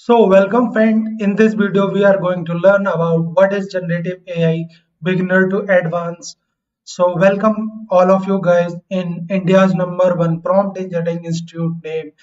So welcome friend, in this video we are going to learn about what is generative AI beginner to advanced. So welcome all of you guys in India's number one prompt engineering institute named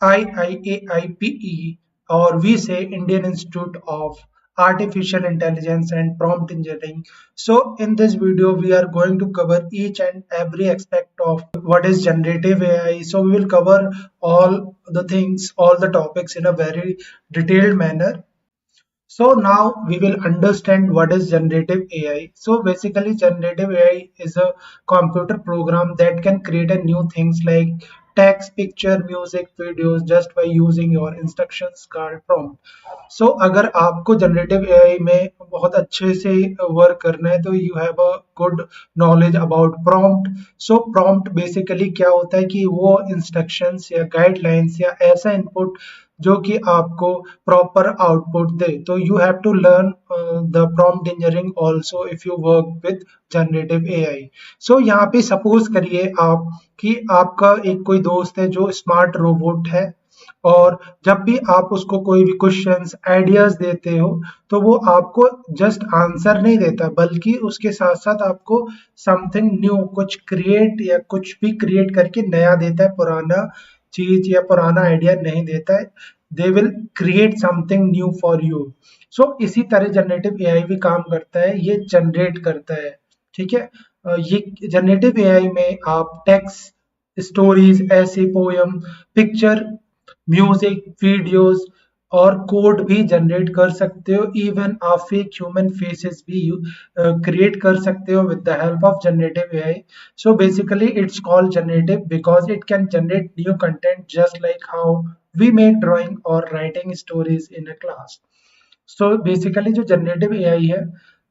IIAIPE, or we say Indian Institute of Artificial Intelligence and Prompt Engineering. So in this video we are going to cover each and every aspect of what is generative AI. So we will cover all the things, all the topics in a very detailed manner. So now we will understand what is generative AI. So basically generative AI is a computer program that can create a new things like text, picture, music, videos just by using your instructions called prompt. So अगर आपको generative AI में बहुत अच्छे से work करना है तो you have a good knowledge about prompt. So prompt basically क्या होता है कि वो इंस्ट्रक्शंस या गाइडलाइंस या ऐसा इनपुट जो कि आपको प्रॉपर आउटपुट दे. तो you have to learn the prompt engineering also if you work with generative AI. So यहाँ पे सपोज करिए आप कि आपका एक कोई दोस्त है जो स्मार्ट रोबोट है, और जब भी आप उसको कोई भी क्वेश्चंस आइडियाज देते हो तो वो आपको जस्ट आंसर नहीं देता, बल्कि उसके साथ साथ आपको समथिंग न्यू, कुछ क्रिएट या कुछ भी क्रिएट करके नया देता है, पुराना चीज या पुराना आइडिया नहीं देता है. They will create something new for you. So इसी तरह जनरेटिव एआई भी काम करता है, ये जनरेट करता है. ठीक है. ये जनरेटिव एआई में आप text, stories, essay poem, picture, music, videos और कोड भी जनरेट कर सकते हो. इवन आप फेक ह्यूमन फेसेस भी क्रिएट कर सकते हो with the help of generative AI. So basically it's called generative because it can generate new content just like how we make drawing और writing stories in a class. So basically जो generative AI है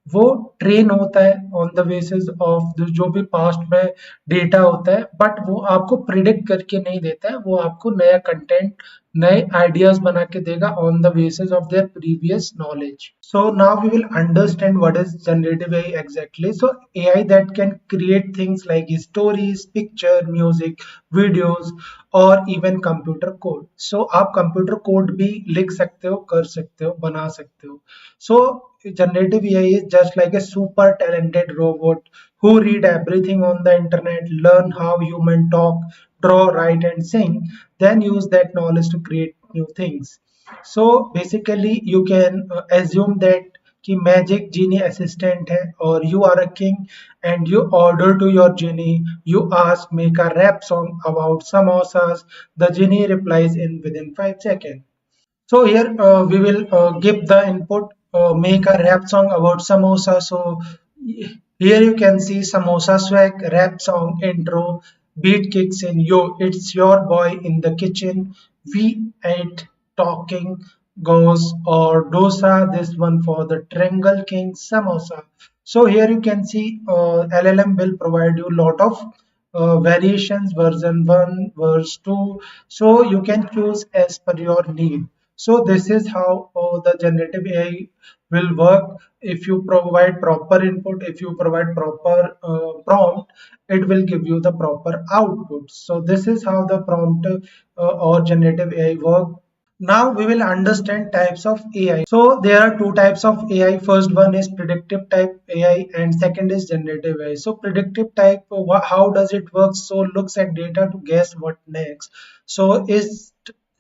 वो train होता है on the basis of जो भी past में data होता है, बट वो आपको प्रिडिक्ट करके नहीं देता है, वो आपको नया कंटेंट, नए आइडियाज बना के देगा on the basis of their previous knowledge. So now we will understand what is generative AI exactly. So AI that can create things like stories, picture, music, videos और इवन कंप्यूटर कोड. सो आप computer code भी लिख सकते हो, कर सकते हो, बना सकते हो. So generative AI is just like a super talented robot who read everything on the internet, learn how human talk, draw, write and sing, then use that knowledge to create new things. So basically you can assume that कि magic genie assistant है और you are a king and you order to your genie, you ask make a rap song about samosas, the genie replies in within 5 seconds. So here we will give the input, make a rap song about samosa. So here you can see samosa swag, rap song intro, beat kicks in. Yo, it's your boy in the kitchen. We ate talking goes or dosa. This one for the Triangle King samosa. So here you can see LLM will provide you lot of variations, version 1, verse 2. So you can choose as per your need. So this is how the generative AI will work. If you provide proper input, if you provide proper prompt, it will give you the proper output. So this is how the prompt or generative AI work. Now we will understand types of AI. So there are two types of AI. First one is predictive type AI and second is generative AI. So predictive type, how does it work? So looks at data to guess what next. So is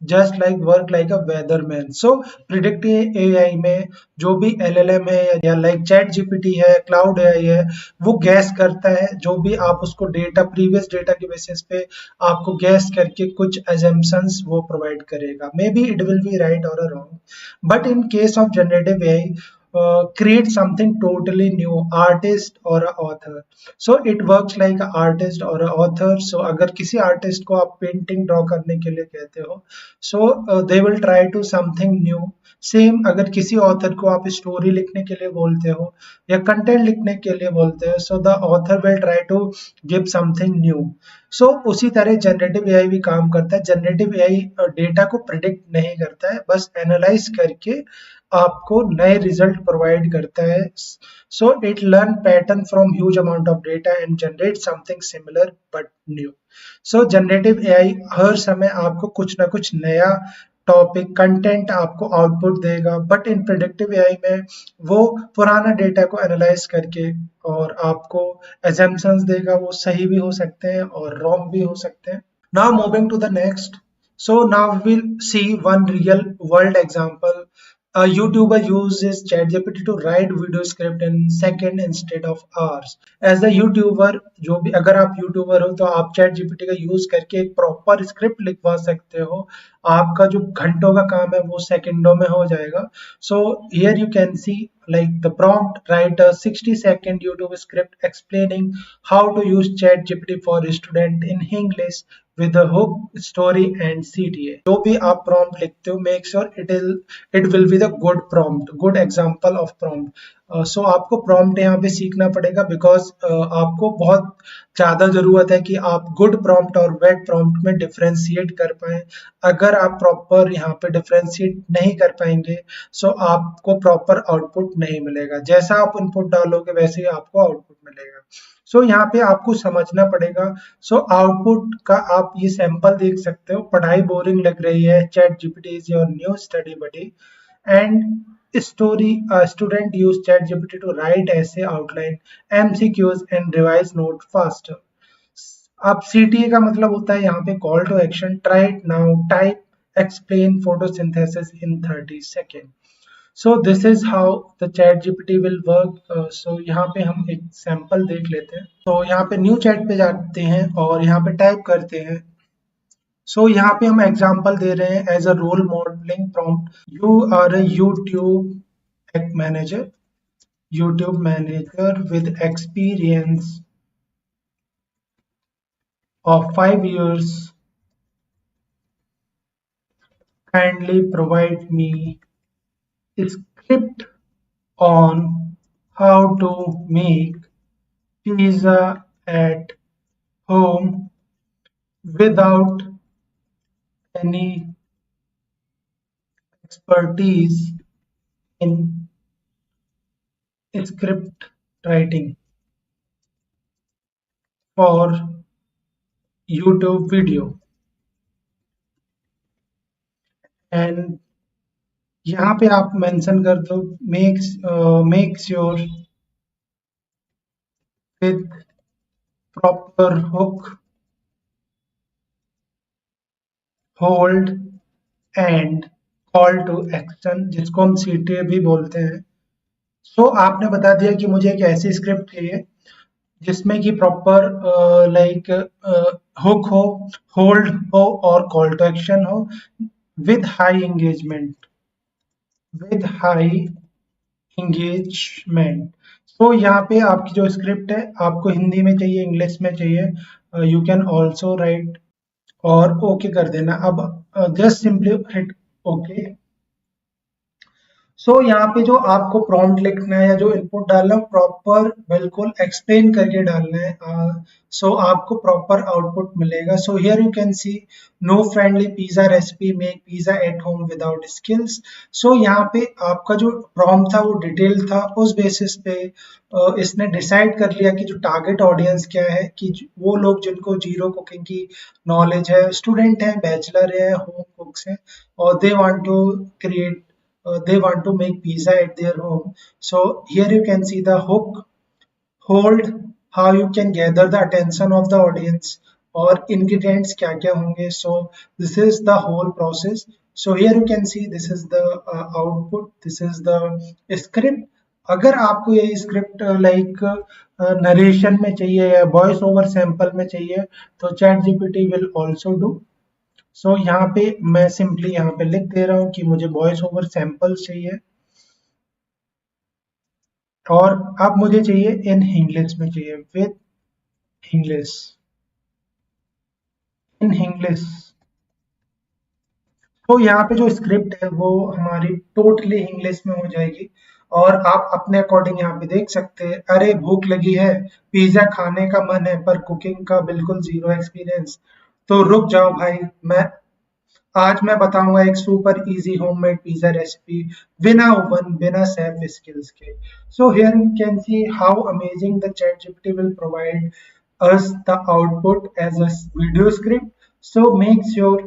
just like work like a weatherman. So predictive AI में जो भी LLM है या like chat GPT है, Claude AI है, वो guess करता है जो भी आप उसको डेटा, प्रीवियस डेटा के बेसिस पे आपको गैस करके कुछ एजम्पशंस वो प्रोवाइड करेगा. May be it will be right और wrong, but in case of generative AI create something totally new, artist or a author. So it works like a artist or a author. So अगर किसी artist को आप painting draw करने के लिए कहते हो, so they will try to something new. Same अगर किसी ऑथर को आप स्टोरी लिखने के लिए बोलते हो या कंटेंट लिखने के लिए बोलते हो, so the author will try to give something new. So उसी तरह जनरेटिव एआई भी काम करता है. जनरेटिव एआई डेटा को प्रिडिक्ट नहीं करता है, बस एनालाइज करके आपको नए रिजल्ट प्रोवाइड करता है. So it learn pattern from huge amount of data and generate something similar but new. So generative AI हर समय आपको कुछ ना कुछ नया टॉपिक कंटेंट आपको आउटपुट देगा, बट इन प्रेडिक्टिव एआई में वो पुराना डेटा को एनालाइज करके और आपको एजम्पशंस देगा। वो सही भी हो सकते हैं और रॉन्ग भी हो सकते हैं। Now moving to the next. So now we'll see one real world example. A YouTuber uses ChatGPT to write video script in second instead of hours. As a YouTuber, जो भी अगर आप YouTuber हो तो आप ChatGPT का use करके एक प्रॉपर स्क्रिप्ट लिखवा सकते हो। आपका जो घंटों का काम है वो सेकंडों में हो जाएगा। So here you can see like the prompt: write a 60-second YouTube script explaining how to use ChatGPT for student in English with a hook, story and CTA. जो भी आप prompt लिखते हो, make sure it will be the good prompt, good example of prompt. So आपको prompt यहाँ पे सीखना पड़ेगा because आपको बहुत ज़्यादा ज़रूरत है कि आप good prompt और bad prompt में differentiate कर पाएं। अगर आप proper यहाँ पे differentiate नहीं कर पाएंगे so आपको proper output नहीं मिलेगा। जैसा आप input डालोगे वैसे ही आपको output मिलेगा। सो यहाँ पे आपको समझना पड़ेगा। सो आउटपुट का आप ये सैंपल देख सकते हो। पढ़ाई बोरिंग लग रही है, chat GPT is your new study buddy and story student use chat GPT to write essay outline MCQs and revise note faster. अब सीटीए का मतलब होता है यहाँ पे call to action, try it now, type, explain photosynthesis in 30 second. So this is how the chat GPT will work. So यहाँ पे हम एक सैंपल देख लेते हैं। तो यहाँ पे न्यू चैट पे जाते हैं और यहाँ पे टाइप करते हैं। So यहाँ पे हम एग्जांपल दे रहे हैं as a role modelling prompt, you are a YouTube manager with experience of 5 years, kindly provide me script on how to make pizza at home without any expertise in script writing for YouTube video। And यहाँ पे आप mention कर दो make sure with proper hook, hold and call to action, जिसको हम CTA भी बोलते हैं। सो आपने बता दिया कि मुझे एक ऐसी स्क्रिप्ट चाहिए जिसमें कि प्रॉपर लाइक हुक हो, होल्ड हो और कॉल टू एक्शन हो विद हाई एंगेजमेंट। तो यहाँ पे आपकी जो स्क्रिप्ट है आपको हिंदी में चाहिए, इंग्लिश में चाहिए, यू कैन ऑल्सो राइट और ओके कर देना। अब जस्ट सिंपली हिट ओके। सो यहाँ पे जो आपको प्रॉम्प्ट लिखना है या जो इनपुट डालना है प्रॉपर बिल्कुल एक्सप्लेन करके डालना है। सो आपको प्रॉपर आउटपुट मिलेगा। So here you can see no friendly pizza recipe, make pizza at home without skills. So यहाँ पे आपका जो प्रॉम्प्ट था वो डिटेल था, उस बेसिस पे इसने डिसाइड कर लिया कि जो टारगेट ऑडियंस क्या है, कि वो लोग जिनको जीरो कुकिंग की नॉलेज है, स्टूडेंट है, बैचलर है, होम कुक्स है और they want to create they want to make pizza at their home. So here you can see the hook, hold, how you can gather the attention of the audience और ingredients क्या क्या होंगे। So this is the whole process. So here you can see this is the output, this is the script। अगर आपको ये script like narration में चाहिए या वॉइस ओवर सैंपल में चाहिए तो chat GPT will also do. So यहाँ पे मैं सिंपली यहाँ पे लिख दे रहा हूँ कि मुझे वॉइस ओवर सैंपल्स चाहिए और अब मुझे चाहिए इन इंग्लिश में चाहिए, विद इंग्लिश, इन इंग्लिश। तो यहाँ पे जो स्क्रिप्ट है वो हमारी टोटली इंग्लिश में हो जाएगी और आप अपने अकॉर्डिंग यहाँ पे देख सकते हैं। अरे भूख लगी है, पिज्जा खाने का मन है पर कुकिंग का बिल्कुल जीरो एक्सपीरियंस, तो रुक जाओ भाई, आज मैं बताऊंगा एक super easy homemade pizza recipe बिना ओवन बिना शेफ स्किल्स के। सो here you can see how amazing the chat GPT will provide us the output as a video script. So make sure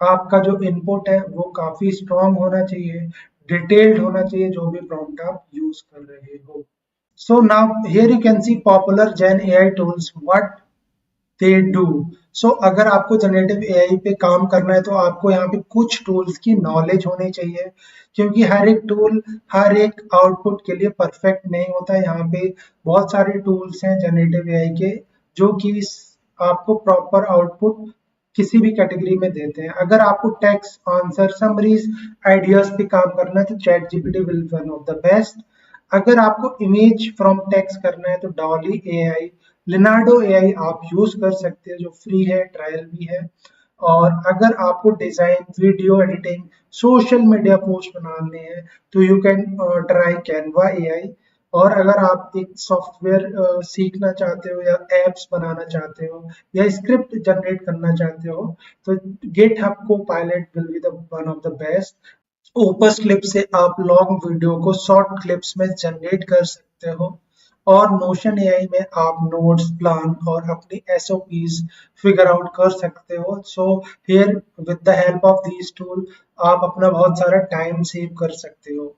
आपका जो इनपुट है वो काफी स्ट्रांग होना चाहिए, डिटेल्ड होना चाहिए, जो भी प्रॉम्प्ट आप यूज कर रहे हो। So now here you can see popular Gen AI tools, what they do. So अगर आपको जनरेटिव एआई पे काम करना है तो आपको यहाँ पे कुछ टूल्स की नॉलेज होनी चाहिए, क्योंकि हर एक टूल हर एक आउटपुट के लिए परफेक्ट नहीं होता है। यहाँ पे बहुत सारे टूल्स हैं जनरेटिव एआई के जो कि आपको प्रॉपर आउटपुट किसी भी कैटेगरी में देते हैं। अगर आपको टेक्स्ट, आंसर, समरीज, आइडियाज पे काम करना है तो chat GPT will one of the best. अगर आपको इमेज फ्रॉम टेक्स्ट करना है तो डॉली एआई, लिनार्डो एआई आप यूज कर सकते हैं जो फ्री है, ट्रायल भी है। और अगर आपको design, video editing, social media post बनाने हैं तो you can try Canva AI. और अगर आप एक सॉफ्टवेयर सीखना चाहते हो या एप्स बनाना चाहते हो या स्क्रिप्ट जनरेट करना चाहते हो तो गिटहब को pilot will be the one of the best. Opus clip से आप लॉन्ग वीडियो को शॉर्ट क्लिप्स में जनरेट कर सकते हो। और नोशन एआई में आप नोट्स, प्लान और अपनी एसओपीज फिगर आउट कर सकते हो। So here with the help of these tool आप अपना बहुत सारा टाइम सेव कर सकते हो।